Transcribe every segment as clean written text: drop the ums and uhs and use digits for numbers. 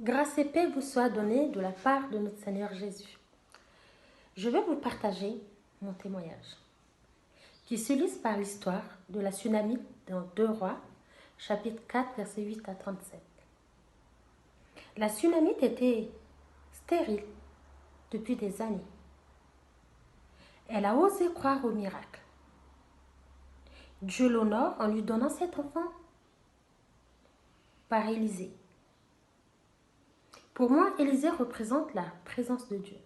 Grâce et paix vous soit donnée de la part de notre Seigneur Jésus. Je vais vous partager mon témoignage qui s'illustre par l'histoire de la Sunamite dans 2 Rois, chapitre 4, versets 8 à 37. La Sunamite était stérile depuis des années. Elle a osé croire au miracle. Dieu l'honore en lui donnant cet enfant par Élisée. Pour moi, Élisée représente la présence de Dieu.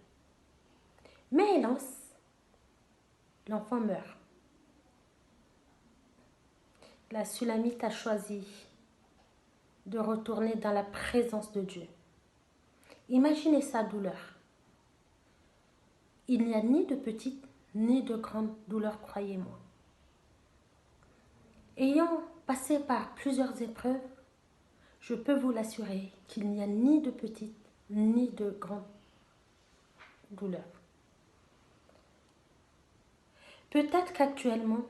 Mais hélas, l'enfant meurt. La Sunamite a choisi de retourner dans la présence de Dieu. Imaginez sa douleur. Il n'y a ni de petite ni de grande douleur, croyez-moi. Ayant passé par plusieurs épreuves, je peux vous l'assurer qu'il n'y a ni de petite ni de grande douleur. Peut-être qu'actuellement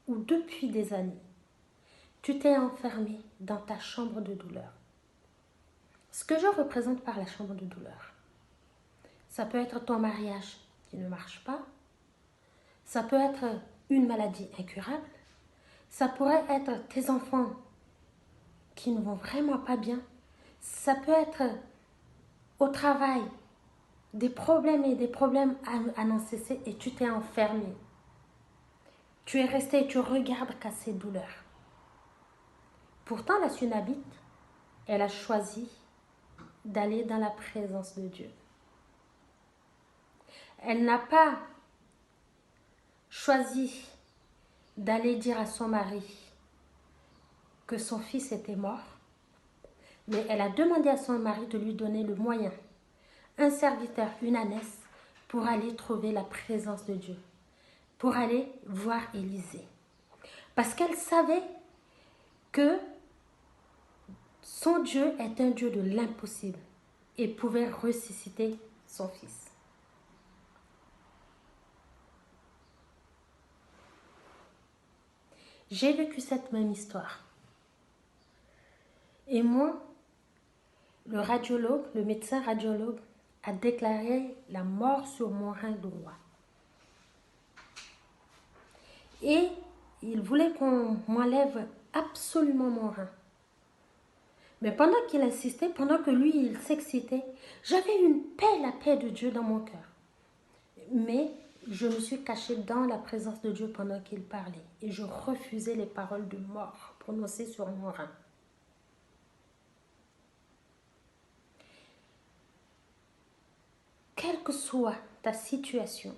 ou depuis des années, tu t'es enfermé dans ta chambre de douleur. Ce que je représente par la chambre de douleur, ça peut être ton mariage qui ne marche pas, ça peut être une maladie incurable, ça pourrait être tes enfants qui ne vont vraiment pas bien, ça peut être au travail des problèmes et des problèmes à n'en cesser et tu t'es enfermé. Tu es resté et tu regardes qu'à ces douleurs. Pourtant, la Sunamite, elle a choisi d'aller dans la présence de Dieu. Elle n'a pas choisi d'aller dire à son mari que son fils était mort, mais elle a demandé à son mari de lui donner le moyen, un serviteur, une ânesse, pour aller trouver la présence de Dieu, pour aller voir Élisée. Parce qu'elle savait que son Dieu est un Dieu de l'impossible et pouvait ressusciter son fils. J'ai vécu cette même histoire. Et moi, le radiologue, le médecin radiologue, a déclaré la mort sur mon rein droit. Et il voulait qu'on m'enlève absolument mon rein. Mais pendant qu'il insistait, pendant que lui, il s'excitait, j'avais une paix, la paix de Dieu dans mon cœur. Mais je me suis cachée dans la présence de Dieu pendant qu'il parlait. Et je refusais les paroles de mort prononcées sur mon rein. Quelle que soit ta situation,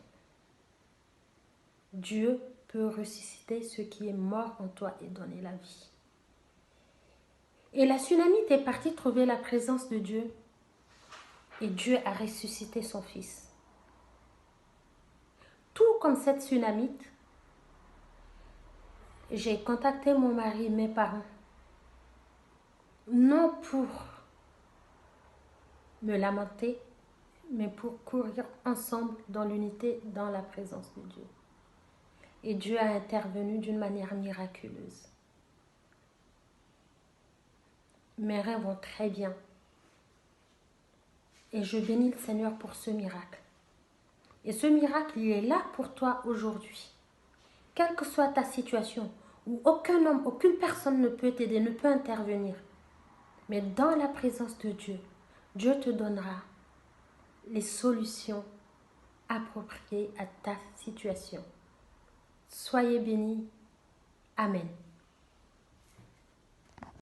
Dieu peut ressusciter ce qui est mort en toi et donner la vie. Et la Sunamite est partie trouver la présence de Dieu et Dieu a ressuscité son fils. Tout comme cette Sunamite, j'ai contacté mon mari, mes parents, non pour me lamenter, mais pour courir ensemble dans l'unité, dans la présence de Dieu. Et Dieu a intervenu d'une manière miraculeuse. Mes reins vont très bien. Et je bénis le Seigneur pour ce miracle. Et ce miracle, il est là pour toi aujourd'hui. Quelle que soit ta situation, où aucun homme, aucune personne ne peut t'aider, ne peut intervenir. Mais dans la présence de Dieu, Dieu te donnera les solutions appropriées à ta situation. Soyez bénis. Amen.